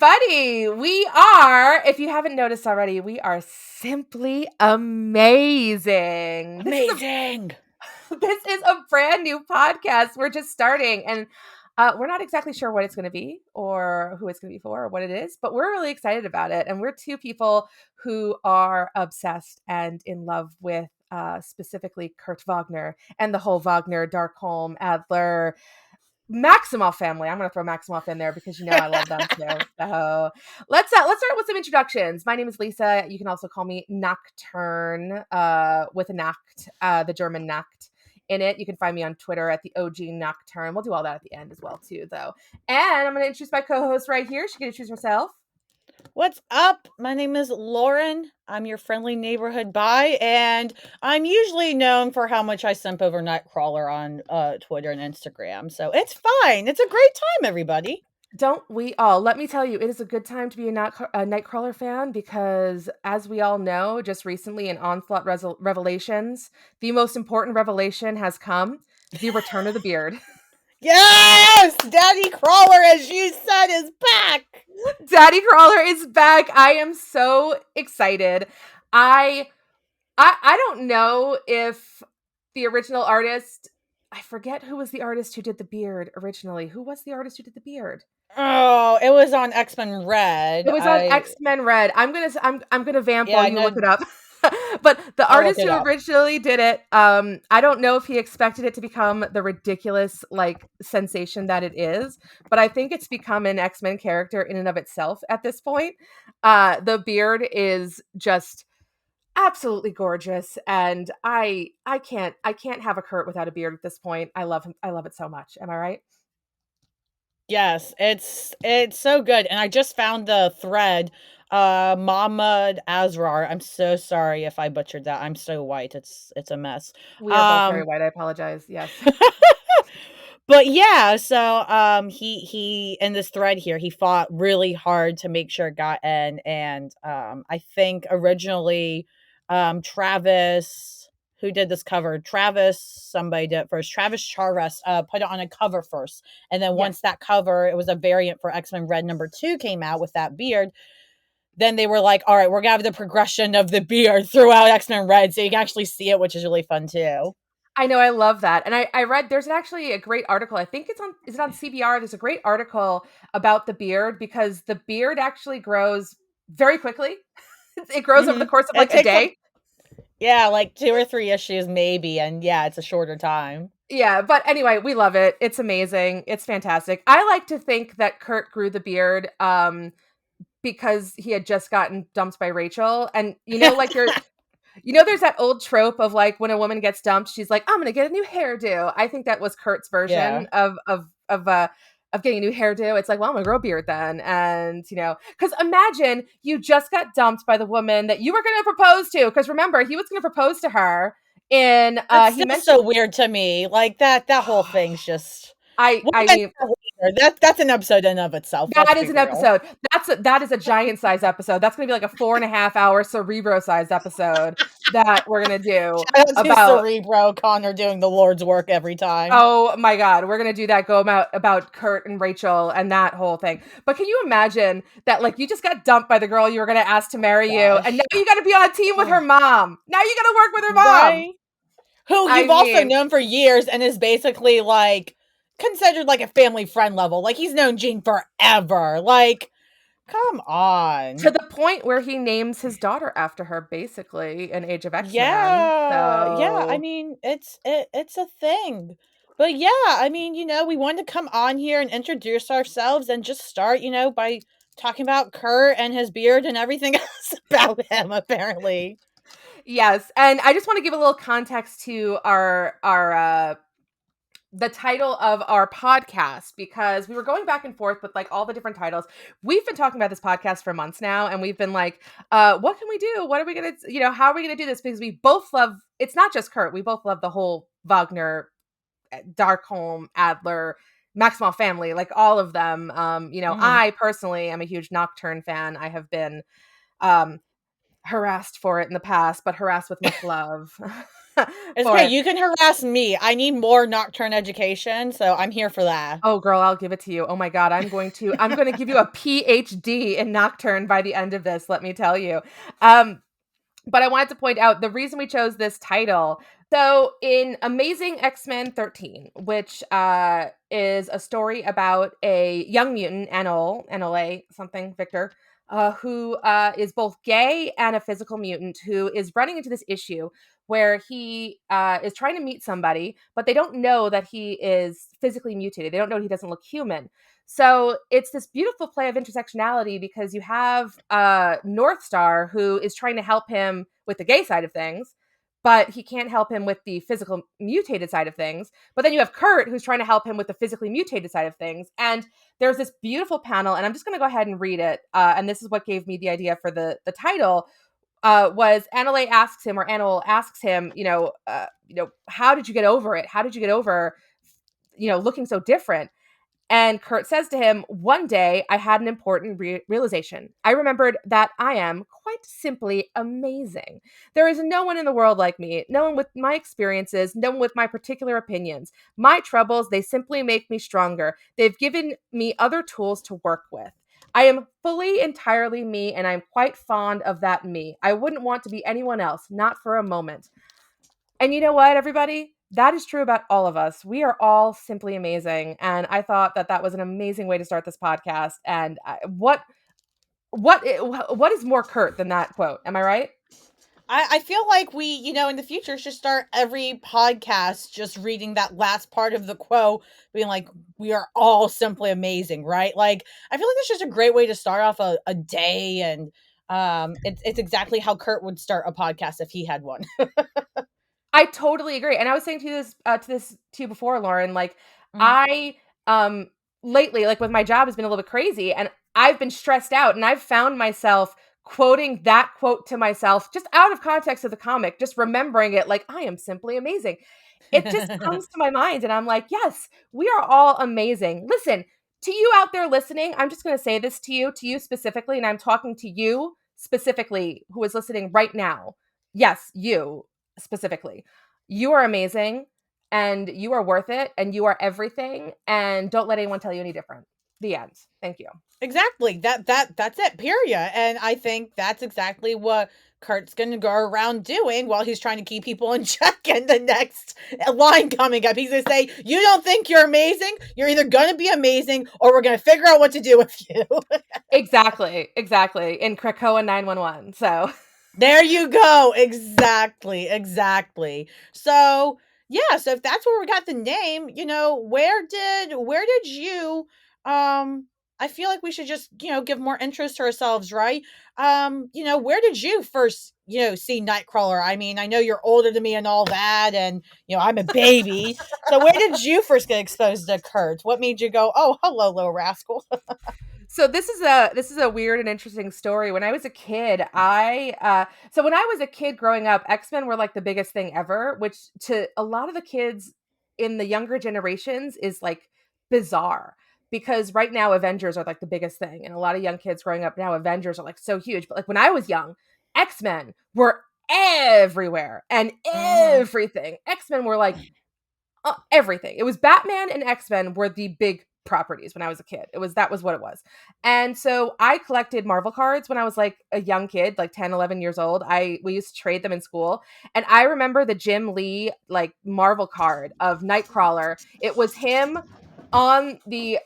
everybody. We are, if you haven't noticed already, we are simply amazing. Amazing. This is a brand new podcast. We're just starting, and we're not exactly sure what it's going to be or who it's going to be for or what it is, but we're really excited about it. And we're two people who are obsessed and in love with specifically Kurt Wagner and the whole Wagner, Darkholme, Adler, Maximoff family. I'm going to throw Maximoff in there because I love them too. So let's start with some introductions. My name is Lisa. You can also call me Nocturne with a Nacht, the German Nacht in it. You can find me on Twitter at the OG Nocturne. We'll do all that at the end as well too, though. And I'm going to introduce my co-host right here. She can introduce herself. What's up? My name is Lauren. I'm your friendly neighborhood bi, and I'm usually known for how much I simp over Nightcrawler on Twitter and Instagram. So it's fine. It's a great time, everybody. Don't we all? Let me tell you, it is a good time to be a Nightcrawler fan because, as we all know, just recently in Onslaught Revelations, the most important revelation has come: the return of the beard. Yes! Daddy Crawler, as you said, is back! Daddy Crawler is back. I am so excited. I don't know if the original artist, I forget who was the artist who did the beard originally. Who was the artist who did the beard? Oh, it was on X-Men Red. It was on X-Men Red. I'm gonna vamp while you look it up. But the artist who originally did it, I don't know if he expected it to become the ridiculous sensation that it is, but I think it's become an X-Men character in and of itself at this point. The beard is just absolutely gorgeous, and I can't have a Kurt without a beard at this point. I love him. I love it so much. Am I right? Yes, it's so good. And I just found the thread. Mahmoud Asrar. I'm so sorry if I butchered that. I'm so white. It's a mess. We are both very white. I apologize. Yes. But yeah, so he in this thread here, he fought really hard to make sure it got in. And I think originally Travis, who did this cover, somebody did it first. Travis Charest put it on a cover first. And then once that cover, it was a variant for X-Men Red #2 came out with that beard. Then they were like, all right, we're going to have the progression of the beard throughout X-Men Red. So you can actually see it, which is really fun too. I know. I love that. And I read, there's actually a great article. I think is it on CBR? There's a great article about the beard because the beard actually grows very quickly. It grows over the course of a day. Yeah, like 2 or 3 issues maybe. And yeah, it's a shorter time. Yeah, but anyway, we love it. It's amazing. It's fantastic. I like to think that Kurt grew the beard because he had just gotten dumped by Rachel. And there's that old trope of when a woman gets dumped, she's like, I'm going to get a new hairdo. I think that was Kurt's version of getting a new hairdo. It's like, well, I'm going to grow a beard then. And, because imagine you just got dumped by the woman that you were going to propose to. Because remember, he was going to propose to her. And that's so weird to me. Like that whole thing's just. I mean, that's an episode in of itself. That is an episode. That is a giant size episode. That's going to be like a 4.5 hour Cerebro sized episode that we're going to do about Cerebro. Connor doing the Lord's work every time. Oh my God. We're going to do that. Go about Kurt and Rachel and that whole thing. But can you imagine that you just got dumped by the girl you were going to ask to marry you. And now you got to be on a team with her mom. Now you got to work with her mom. Right? Who you've also known for years and is basically considered a family friend level. He's known Jean forever. Come on. To the point where he names his daughter after her, basically, in Age of X-Men. Yeah. So. Yeah, I mean, it's a thing. But yeah, I mean, we wanted to come on here and introduce ourselves and just start, by talking about Kurt and his beard and everything else about him, apparently. Yes, and I just want to give a little context to our the title of our podcast, because we were going back and forth with all the different titles. We've been talking about this podcast for months now, and we've been what can we do? What are we going to, how are we going to do this? Because we both love, it's not just Kurt, we both love the whole Wagner, Darkholme, Adler, Maximoff family, all of them. I personally am a huge Nocturne fan. I have been harassed for it in the past, but harassed with much love. It's for okay. it. You can harass me. I need more Nocturne education, so I'm here for that. Oh, girl, I'll give it to you. Oh my God, I'm going to give you a PhD in Nocturne by the end of this, let me tell you. Um, but I wanted to point out the reason we chose this title. So, in Amazing X-Men 13, which is a story about a young mutant, NOLA, something, Victor, who is both gay and a physical mutant who is running into this issue where he is trying to meet somebody, but they don't know that he is physically mutated. They don't know he doesn't look human. So it's this beautiful play of intersectionality because you have North Star who is trying to help him with the gay side of things, but he can't help him with the physical mutated side of things. But then you have Kurt who's trying to help him with the physically mutated side of things. And there's this beautiful panel, and I'm just going to go ahead and read it. And this is what gave me the idea for the title. Was Anole asks him, or Anole asks him, how did you get over it? How did you get over, looking so different? And Kurt says to him, one day I had an important realization. I remembered that I am, quite simply, amazing. There is no one in the world like me, no one with my experiences, no one with my particular opinions. My troubles, they simply make me stronger. They've given me other tools to work with. I am fully, entirely me, and I'm quite fond of that me. I wouldn't want to be anyone else, not for a moment. And you know what, everybody? That is true about all of us. We are all simply amazing. And I thought that that was an amazing way to start this podcast. And what is more Kurt than that quote? Am I right? I feel like we, in the future should start every podcast just reading that last part of the quote, being like, we are all simply amazing, right? Like, I feel like it's just a great way to start off a day. And it's exactly how Kurt would start a podcast if he had one. I totally agree. And I was saying to you before, Lauren, like Mhm. I lately, like with my job has been a little bit crazy and I've been stressed out and I've found myself quoting that quote to myself just out of context of the comic, just remembering it like I am simply amazing. It just comes to my mind and I'm like, yes, we are all amazing. Listen, to you out there listening, I'm just going to say this to you specifically, and I'm talking to you specifically who is listening right now. Yes, you specifically. You are amazing and you are worth it and you are everything and don't let anyone tell you any different. The end. Thank you. Exactly. That's it. Period. And I think that's exactly what Kurt's going to go around doing while he's trying to keep people in check. And the next line coming up, he's going to say, "You don't think you're amazing? You're either going to be amazing, or we're going to figure out what to do with you." Exactly. In Krakoa 911. So There you go. Exactly. So yeah, so if that's where we got the name, where did you I feel like we should just, give more interest to ourselves, right? Where did you first, see Nightcrawler? I mean, I know you're older than me and all that, and I'm a baby. So where did you first get exposed to Kurt? What made you go, "Oh, hello, little rascal"? So this is a weird and interesting story. When I was a kid, when I was a kid growing up, X-Men were like the biggest thing ever, which to a lot of the kids in the younger generations is like bizarre because right now Avengers are like the biggest thing, and a lot of young kids growing up now, Avengers are like so huge. But like when I was young, X-Men were everywhere and Mhm. everything. X-Men were like everything. It was Batman and X-Men were the big properties when I was a kid. That was what it was. And so I collected Marvel cards when I was like a young kid, like 10, 11 years old. We used to trade them in school. And I remember the Jim Lee like Marvel card of Nightcrawler. On the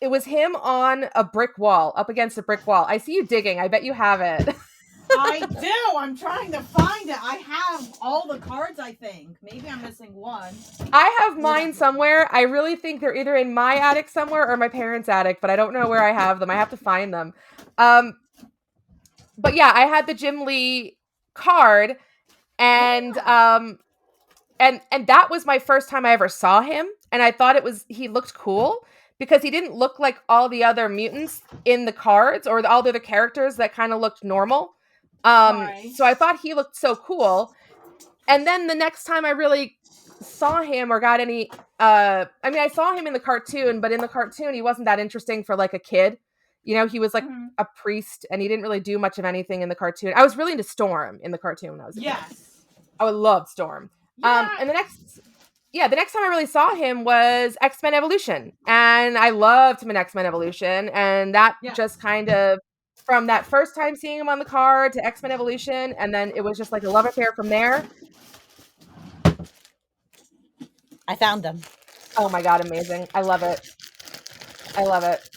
it was him on a brick wall, up against a brick wall. I see you digging. I bet you have it. I do. I'm trying to find it. I have all the cards, I think. Maybe I'm missing one. I have mine somewhere. I really think they're either in my attic somewhere or my parents' attic, but I don't know where I have them. I have to find them. Um, but yeah, I had the Jim Lee card, and that was my first time I ever saw him, and I thought he looked cool because he didn't look like all the other mutants in the cards or all the other characters that kind of looked normal. Right. So I thought he looked so cool. And then the next time I really saw him or got any I saw him in the cartoon, but in the cartoon he wasn't that interesting for like a kid. He was like a priest and he didn't really do much of anything in the cartoon. I was really into Storm in the cartoon when I was a kid. Yes. I loved Storm. Yeah. And the next time I really saw him was X-Men Evolution, and I loved him in X-Men Evolution, and that just kind of, from that first time seeing him on the card to X-Men Evolution, and then it was just like a love affair from there. I found them. Oh my god, amazing. I love it. I love it.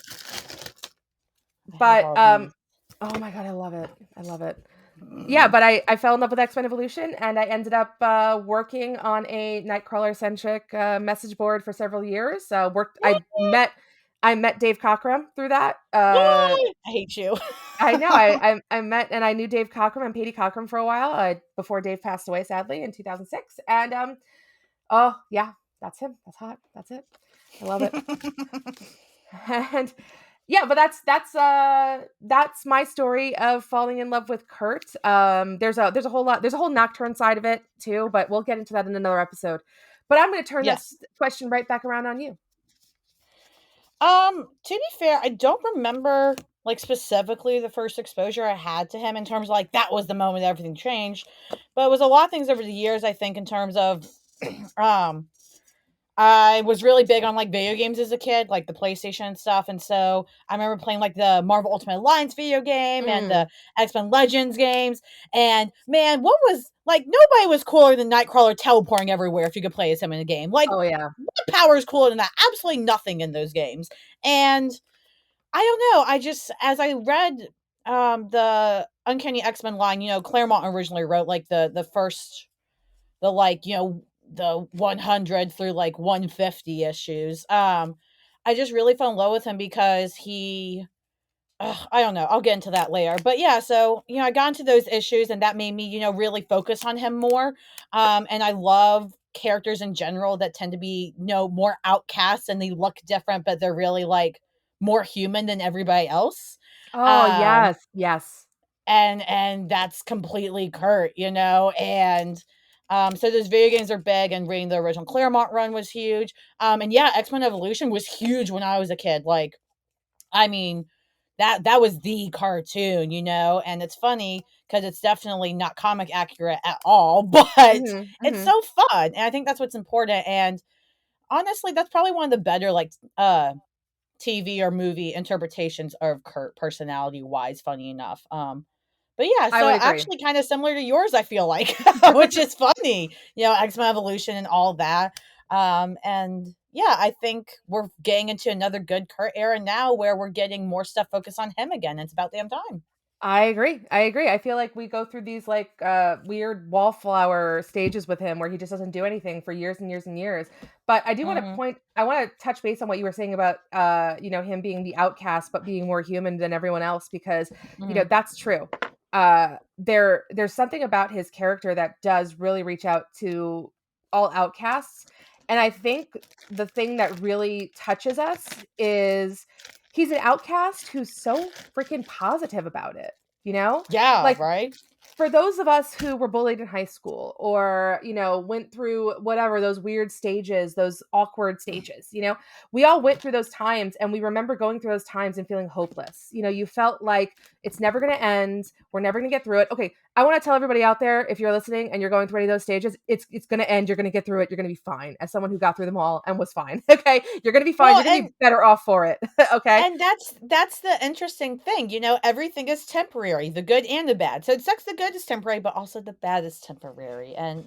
But oh my god, I love it. I love it. Yeah, but I fell in love with X-Men Evolution, and I ended up working on a Nightcrawler centric message board for several years. I met Dave Cockrum through that. I hate you. I know. I met and I knew Dave Cockrum and Patty Cockrum for a while before Dave passed away, sadly, in 2006. And oh yeah, that's him. That's hot. That's it. I love it. And yeah, but that's my story of falling in love with Kurt. There's a whole Nocturne side of it too, but we'll get into that in another episode. But I'm going to turn this question right back around on you. To be fair, I don't remember like specifically the first exposure I had to him in terms of like that was the moment everything changed, but it was a lot of things over the years. I think in terms of I was really big on like video games as a kid, like the PlayStation and stuff. And so I remember playing like the Marvel Ultimate Alliance video game and the X-Men Legends games. And man, what was like nobody was cooler than Nightcrawler teleporting everywhere if you could play as him in a game. Like, oh yeah, what power is cooler than that? Absolutely nothing in those games. And I don't know. I just as I read the Uncanny X-Men line, Claremont originally wrote like the first the like, the 100 through like 150 issues. I just really fell in love with him because I don't know. I'll get into that later. But yeah, so, I got into those issues and that made me, really focus on him more. And I love characters in general that tend to be, more outcasts and they look different, but they're really like more human than everybody else. oh yes. And that's completely Kurt, and so those video games are big, and reading the original Claremont run was huge. And yeah, X-Men Evolution was huge when I was a kid. Like, I mean, that was the cartoon, and it's funny because it's definitely not comic accurate at all, but it's so fun, and I think that's what's important. And honestly, that's probably one of the better like TV or movie interpretations of Kurt personality wise, funny enough. But yeah, I so would agree. actually kind of similar to yours, I feel like, which is funny, X-Men Evolution and all that. And yeah, I think we're getting into another good Kurt era now where we're getting more stuff focused on him again. It's about damn time. I agree. I feel like we go through these like weird wallflower stages with him where he just doesn't do anything for years and years and years. But I do want to I want to touch base on what you were saying about him being the outcast but being more human than everyone else, because that's true. There's something about his character that does really reach out to all outcasts. And I think the thing that really touches us is he's an outcast who's so freaking positive about it, Yeah, Like, right? for those of us who were bullied in high school or, went through whatever, those weird stages, those awkward stages, we all went through those times, and we remember going through those times and feeling hopeless. You felt like it's never going to end. We're never going to get through it. Okay. I want to tell everybody out there, if you're listening and you're going through any of those stages, it's going to end. You're going to get through it. You're going to be fine. As someone who got through them all and was fine. Okay. You're going to be fine. Well, you're going to be better off for it. Okay. And that's the interesting thing, everything is temporary, the good and the bad. So it sucks the good is temporary, but also the bad is temporary. And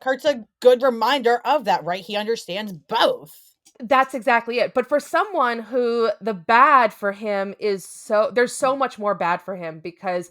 Kurt's a good reminder of that, right? He understands both. That's exactly it. But for someone who the bad for him is there's so much more bad for him because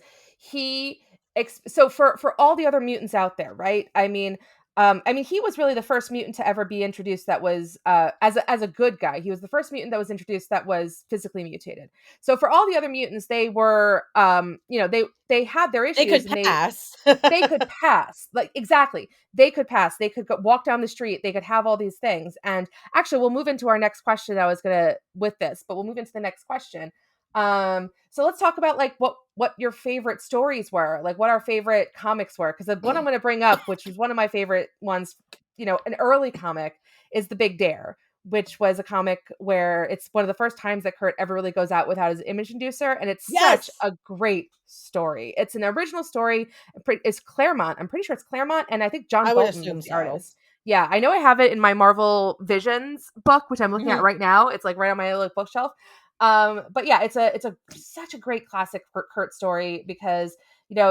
so for all the other mutants out there, right? I mean, he was really the first mutant to ever be introduced that was as a good guy. He was the first mutant that was introduced that was physically mutated. So for all the other mutants, they were, they had their issues. They could pass. They could pass. Like, exactly. They could pass. They could walk down the street. They could have all these things. And actually, we'll move into our next question. I was gonna with this, but we'll move into the next question. So let's talk about like what your favorite stories were, like what our favorite comics were. Because the one I'm going to bring up, which is one of my favorite ones, an early comic, is The Big Dare, which was a comic where it's one of the first times that Kurt ever really goes out without his image inducer, and it's such Yes. a great story. It's an original story. It's Claremont. I'm pretty sure it's Claremont, and I think John I would Bolton was assume the so. artist. Yeah, I know I have it in my Marvel Visions book, which I'm looking at Mhm. right now. It's like right on my little bookshelf. But yeah, it's a such a great classic Kurt story because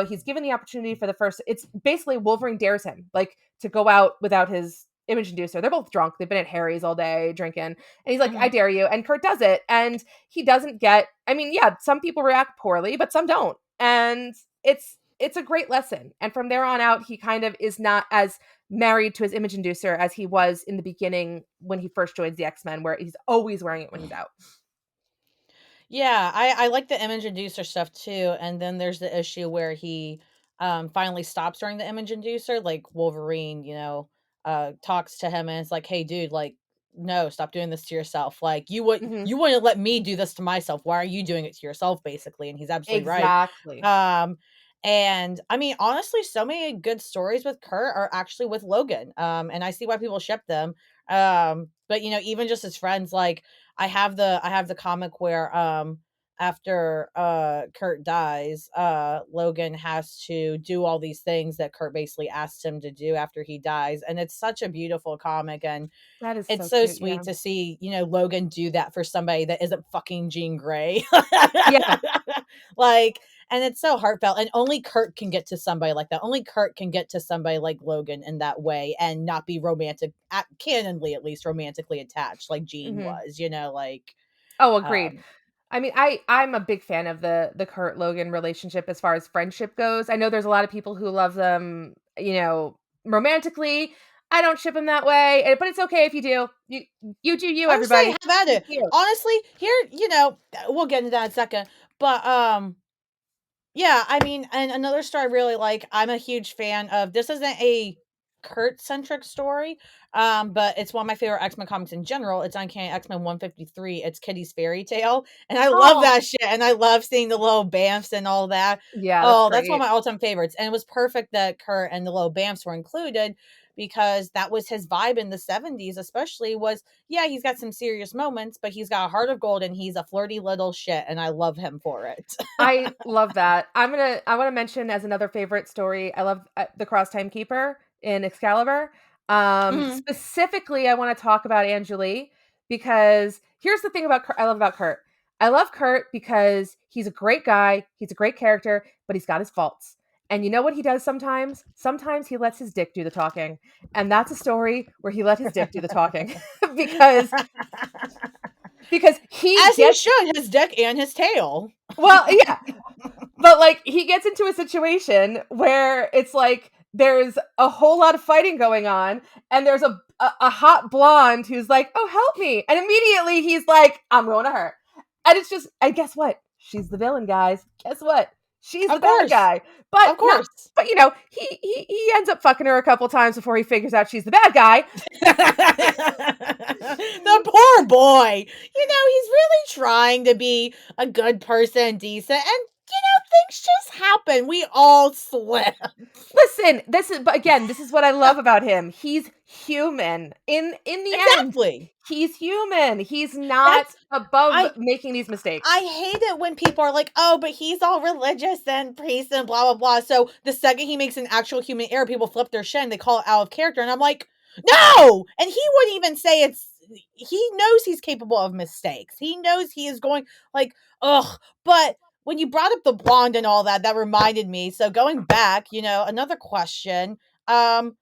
he's given the opportunity for the first. It's basically Wolverine dares him like to go out without his image inducer. They're both drunk. They've been at Harry's all day drinking. And he's like, I Mhm. dare you. And Kurt does it. And he doesn't get, I mean, yeah, some people react poorly, but some don't. And it's a great lesson. And from there on out, he kind of is not as married to his image inducer as he was in the beginning when he first joins the X-Men, where he's always wearing it when he's out. Yeah, I like the image inducer stuff too, and then there's the issue where he, finally stops during the image inducer, like, Wolverine, talks to him and it's like, "Hey, dude, like, no, stop doing this to yourself, like, Hmm. you wouldn't let me do this to myself, why are you doing it to yourself?" Basically, and he's absolutely right. Exactly. Um, and, I mean, honestly, so many good stories with Kurt are actually with Logan, and I see why people ship them, but, even just as friends, like, I have the comic where after Kurt dies, Logan has to do all these things that Kurt basically asks him to do after he dies. And it's such a beautiful comic and That is it's so so cute. sweet Yeah. to see, Logan do that for somebody that isn't fucking Jean Grey. Yeah. Like, and it's so heartfelt. And only Kurt can get to somebody like that. Only Kurt can get to somebody like Logan in that way and not be romantic, canonly at least romantically attached like Jean Hmm. was, like, Oh, agreed. um, I mean, I'm a big fan of the Kurt Logan relationship as far as friendship goes. I know there's a lot of people who love them, romantically. I don't ship them that way, but it's okay if you do. You do you, I would say everybody. have at You it. do you. Honestly, here, we'll get into that in a second. But yeah, I mean, and another story I really like, I'm a huge fan of this isn't a Kurt-centric story, but it's one of my favorite X-Men comics in general. It's Uncanny X-Men 153. It's Kitty's Fairy Tale, and I love Oh, that shit, and I love seeing the little Bamfs and all that. yeah, that's Oh, that's one great. of my all-time favorites, and it was perfect that Kurt and the little Bamfs were included because that was his vibe in the 70s, especially was, yeah, he's got some serious moments, but he's got a heart of gold and he's a flirty little shit, and I love him for it. I love that. I want to mention as another favorite story. I love the Cross Timekeeper in Excalibur. Mhm. Specifically, I want to talk about Angeli because here's the thing about I love about Kurt. I love Kurt because he's a great guy. He's a great character, but he's got his faults. And you know what he does sometimes? Sometimes he lets his dick do the talking. And that's a story where he let his dick do the talking because he As he gets should, his dick and his tail. well, yeah, but like he gets into a situation where it's like there's a whole lot of fighting going on and there's a hot blonde who's like, "Oh, help me." And immediately he's like, "I'm going to her." And it's just and guess what? She's the villain, guys. Guess what? She's the Of bad course. guy. But Of not course. but he ends up fucking her a couple times before he figures out she's the bad guy. The poor boy. He's really trying to be a good person, decent, and things just happen. We all slip. Listen, this is what I love about him. He's human. In the end, Exactly. he's human. He's not That's above I making these mistakes. I hate it when people are like, "Oh, but he's all religious and priest and blah blah blah." So the second he makes an actual human error, people flip their shit and they call it out of character. And I'm like, "No!" And he wouldn't even say it's. He knows he's capable of mistakes. He knows he is going like, ugh. But when you brought up the blonde and all that, that reminded me. So going back, another question. Um,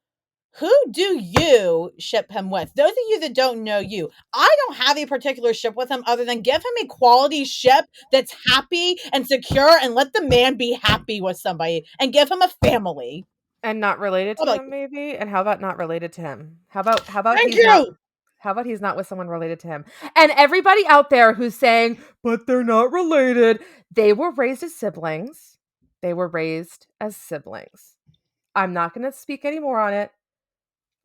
who do you ship him with? Those of you that don't know you, I don't have a particular ship with him other than give him a quality ship that's happy and secure and let the man be happy with somebody and give him a family. And not related What to about him, you? maybe? And how about not related to him? Thank you. How about he's not with someone related to him? And everybody out there who's saying, but they're not related, they were raised as siblings. They were raised as siblings. I'm not gonna speak any more on it.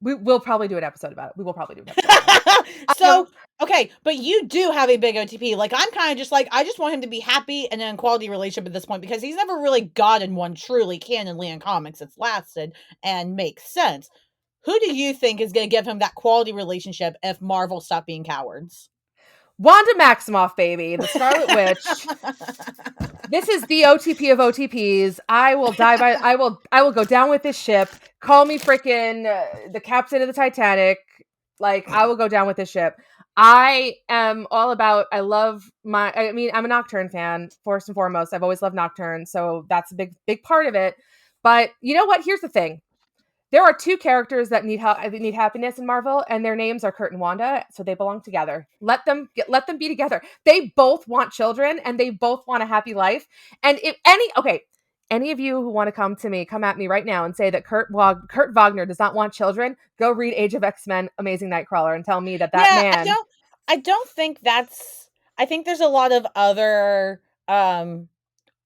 We'll probably do an episode about it. We will probably do an episode about it. So, okay, but you do have a big OTP. Like, I'm kind of just like, I just want him to be happy and in a quality relationship at this point because he's never really gotten one truly canonly in comics that's lasted and makes sense. Who do you think is going to give him that quality relationship if Marvel stopped being cowards? Wanda Maximoff, baby, the Scarlet Witch. This is the OTP of OTPs. I will die by. I will go down with this ship. Call me freaking the captain of the Titanic. Like, I will go down with this ship. I am all about. I mean, I'm a Nocturne fan first and foremost. I've always loved Nocturne, so that's a big part of it. But you know what? Here's the thing. There are two characters that need happiness in Marvel, and their names are Kurt and Wanda, so they belong together. Let them be together. They both want children, and they both want a happy life. And if any of you who want to come at me right now and say that Kurt Wagner does not want children, go read Age of X-Men, Amazing Nightcrawler, and tell me that man. I don't think that's. I think there's a lot of other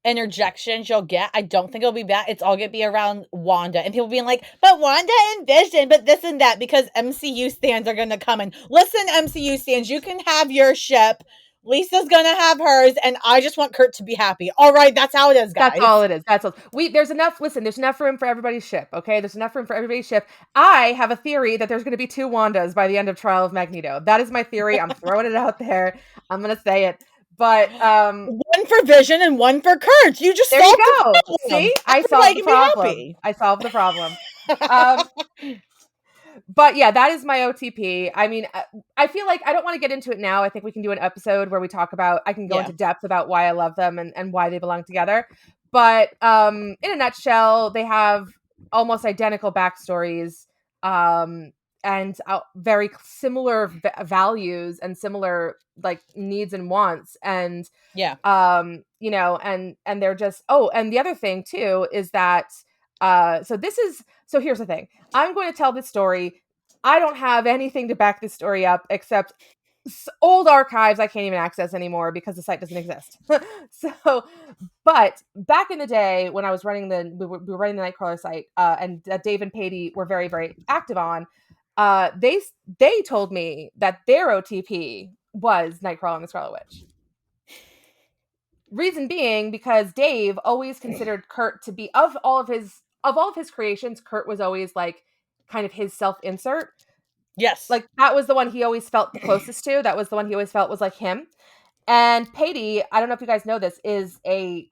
interjections you'll get. I don't think it'll be bad. It's all gonna be around Wanda and people being like, but Wanda and Vision, but this and that, because MCU stands are gonna come and listen. MCU stands, you can have your ship. Lisa's gonna have hers, and I just want Kurt to be happy. All right, that's how it is, guys. That's all it is. That's all. There's enough. Listen, there's enough room for everybody's ship. Okay, there's enough room for everybody's ship. I have a theory that there's going to be 2 Wandas by the end of Trial of Magneto. That is my theory. I'm throwing it out there. I'm gonna say it. But one for Vision and one for Kurt. You just there you go. See, I solved the problem. I solved the problem. But yeah, that is my OTP. I mean, I feel like I don't want to get into it now. I think we can do an episode where we talk about, I can go into depth about why I love them and why they belong together. But in a nutshell, they have almost identical backstories and very similar values and similar like needs and wants. And, you know, and they're just, and the other thing too is that, so here's the thing. I'm going to tell this story. I don't have anything to back this story up except old archives I can't even access anymore because the site doesn't exist. But back in the day when I was running we were running the Nightcrawler site, and Dave and Patty were very, very active on, they told me that their OTP was Nightcrawler and the Scarlet Witch. Reason being because Dave always considered Kurt to be, of all of his creations, Kurt was always like kind of his self-insert. Yes. Like that was the one he always felt the closest to. That was the one he always felt was like him. And Patty, I don't know if you guys know this, is a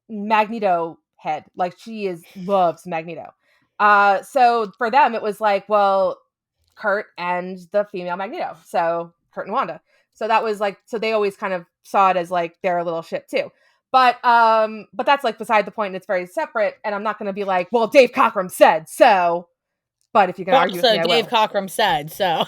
Magneto head. Like she loves Magneto. So for them, it was like, well, Kurt and the female Magneto. So Kurt and Wanda. So that was like, so they always kind of saw it as like their little ship too. But that's like beside the point, and it's very separate. And I'm not going to be like, well, Dave Cockrum said so. But if you can argue with me, Dave Cockrum said so.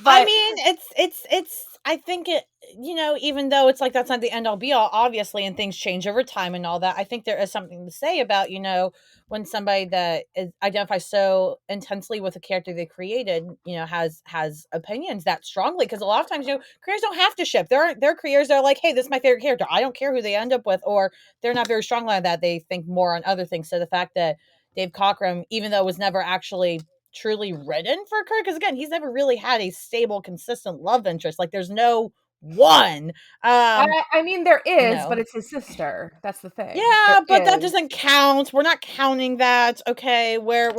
But, I mean, it's. I think it. You know, even though it's like that's not the end all be all, obviously, and things change over time and all that. I think there is something to say about, you know, when somebody that identifies so intensely with a character they created, you know, has opinions that strongly, because a lot of times, you know, creators don't have to ship. There are creators that are like, hey, this is my favorite character. I don't care who they end up with, or they're not very strong like that. They think more on other things. So the fact that Dave Cockrum, even though it was never actually truly written for Kurt, because again, he's never really had a stable, consistent love interest. Like there's no one. I mean, there is, but it's his sister. That's the thing. Yeah, but that doesn't count. We're not counting that. Okay, we're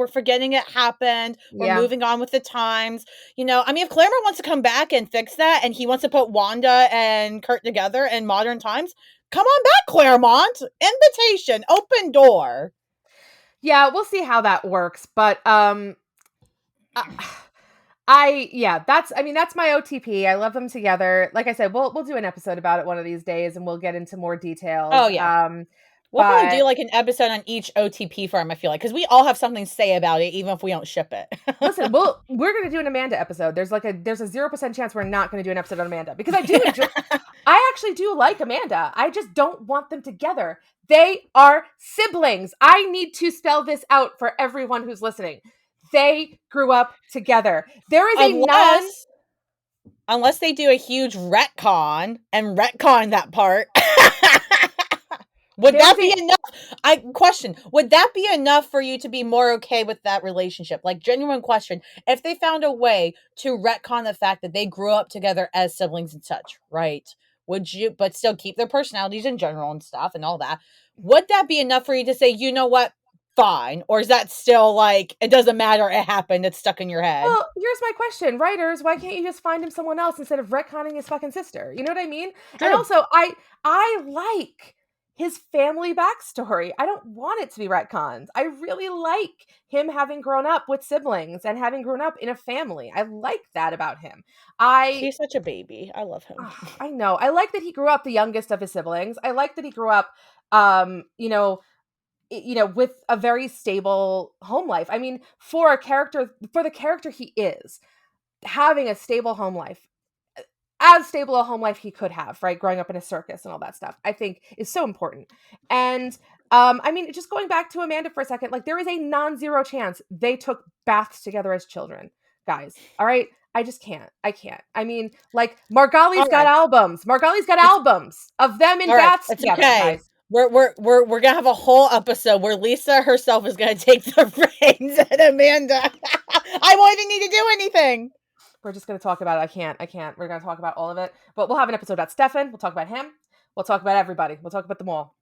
forgetting it happened. We're moving on with the times. You know, I mean, if Claremont wants to come back and fix that, and he wants to put Wanda and Kurt together in modern times, come on back, Claremont. Invitation, open door. Yeah, we'll see how that works, but that's my OTP. I love them together. Like I said, we'll do an episode about it one of these days, and we'll get into more details. Oh yeah. We'll probably do like an episode on each OTP for him, I feel like, because we all have something to say about it, even if we don't ship it. Listen, we're going to do an Amanda episode. There's a 0% chance we're not going to do an episode on Amanda, because I actually do like Amanda. I just don't want them together. They are siblings. I need to spell this out for everyone who's listening. They grew up together. There is unless they do a huge retcon and retcon that part. Would that be enough? Would that be enough for you to be more okay with that relationship? Like, genuine question. If they found a way to retcon the fact that they grew up together as siblings and such, right? Would you, but still keep their personalities in general and stuff and all that? Would that be enough for you to say, you know what? fine? Or is that still like, it doesn't matter, it happened, it's stuck in your head? Well, here's my question. Writers, why can't you just find him someone else instead of retconning his fucking sister? You know what I mean? And True. also, I like his family backstory. I don't want it to be retconned. I really like him having grown up with siblings and having grown up in a family. I like that about him. He's such a baby. I love him. I know. I like that he grew up the youngest of his siblings. I like that he grew up with a very stable home life. I mean, for the character he is, having a stable home life, as stable a home life he could have, right? Growing up in a circus and all that stuff, I think is so important. And I mean, just going back to Amanda for a second, like there is a non-zero chance they took baths together as children, guys. All right. I just can't. I can't. I mean, like Margali's got albums. Margali's got albums of them in baths together, guys. We're gonna have a whole episode where Lisa herself is gonna take the reins and Amanda. I won't even need to do anything. We're just gonna talk about it. I can't. We're gonna talk about all of it. But we'll have an episode about Stefan. We'll talk about him. We'll talk about everybody. We'll talk about them all.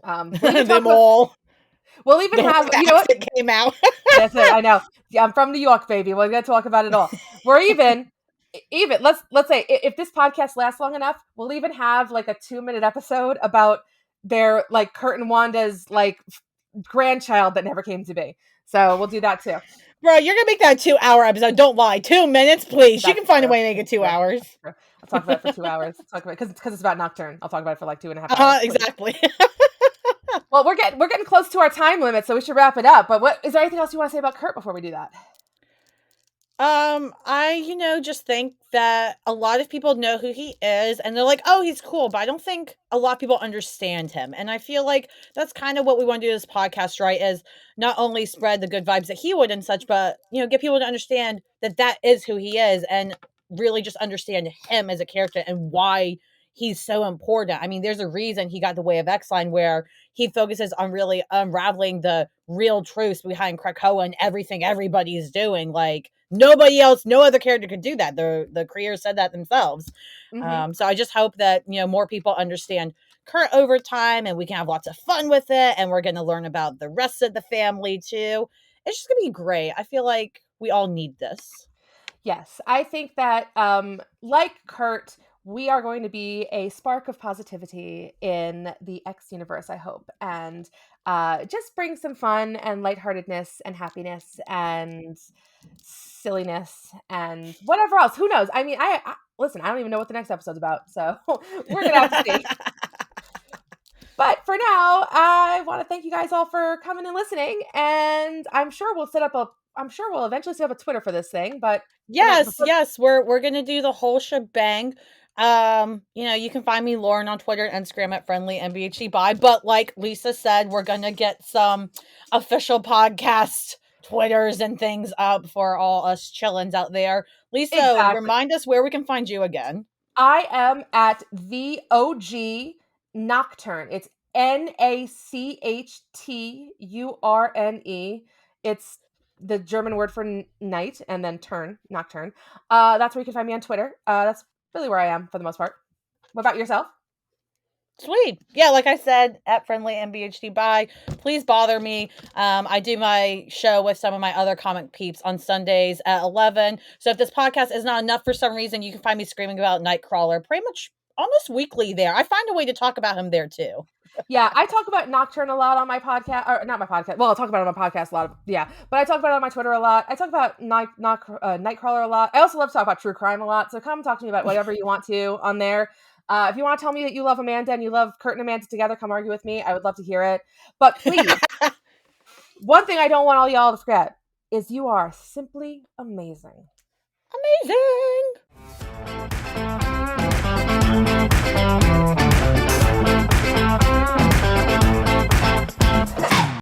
Them all. We'll even have, you know what? It came out. That's it. I know. Yeah, I'm from New York, baby. We're gonna talk about it all. We're even let's say if this podcast lasts long enough, we'll even have like a 2-minute episode about their like Kurt and Wanda's like grandchild that never came to be. So we'll do that too. Bro, you're gonna make that a 2-hour episode. Don't lie. 2 minutes, please. You can find a way to make it 2 hours. I'll talk about it for 2 hours. Talk about it because it's about Nocturne. I'll talk about it for like 2.5 hours. Exactly. Well, we're getting close to our time limit, so we should wrap it up. But what is there anything else you want to say about Kurt before we do that? I just think that a lot of people know who he is and they're like, oh, he's cool, but I don't think a lot of people understand him. And I feel like that's kind of what we want to do this podcast, right? Is not only spread the good vibes that he would and such, but, get people to understand that that is who he is and really just understand him as a character and why he's so important. I mean, there's a reason he got the Way of X-Line where he focuses on really unraveling the real truths behind Krakoa and everything everybody's doing. Like, nobody else, no other character could do that. The creators said that themselves. Mm-hmm. So I just hope that, more people understand Kurt over time and we can have lots of fun with it. And we're going to learn about the rest of the family too. It's just going to be great. I feel like we all need this. Yes. I think that, like Kurt, we are going to be a spark of positivity in the X universe, I hope. And just bring some fun and lightheartedness and happiness and silliness and whatever else. Who knows? I mean, I listen, I don't even know what the next episode's about. So we're going to have to see. But for now, I want to thank you guys all for coming and listening. And I'm sure we'll eventually set up a Twitter for this thing. But yes, we're going to do the whole shebang. You can find me, Lauren, on Twitter and Instagram at friendlymBHDby. But like Lisa said, we're gonna get some official podcast Twitters and things up for all us chillins out there. Lisa, exactly. Remind us where we can find you again. I am at the OG Nocturne. It's NACHTURNE. It's the German word for night and then turn, Nocturne. That's where you can find me on Twitter. That's really where I am for the most part. What about yourself? Sweet. Yeah, like I said, at friendlymBHDby. Please bother me. I do my show with some of my other comic peeps on Sundays at 11. So if this podcast is not enough for some reason, you can find me screaming about Nightcrawler pretty much almost weekly there. I find a way to talk about him there too. Yeah, I talk about Nocturne a lot on my podcast, or not my podcast. Well, I'll talk about it on my podcast a lot. But I talk about it on my Twitter a lot. I talk about Nightcrawler a lot. I also love to talk about true crime a lot. So come talk to me about whatever you want to on there. If you want to tell me that you love Amanda and you love Kurt and Amanda together, come argue with me. I would love to hear it. But please, one thing I don't want all y'all to forget is you are simply amazing. Amazing.